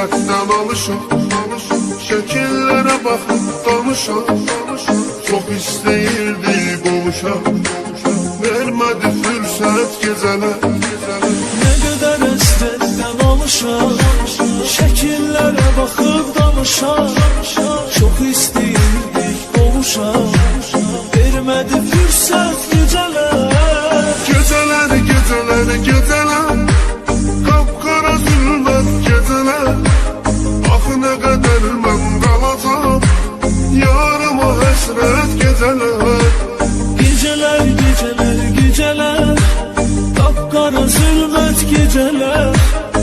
həsrətdən alışıq. Şəkillərə baxıb danışaq. Çox istəyirdi qovuşaq. Vermədi fürsət gecələr. Ne kadar hasretten alışaq, şəkillərə baxıb danışaq. Çox istəyirdik qovuşaq, vermədi fürsət gecələr. Gecələr, gecələr, gecələr, qapqara zülmət gecələr. Axı nə qədər mən qalacam, yarıma həsrət gecələr. Gecələr, gecələr, gecələr, qapqara zülmət gecələr.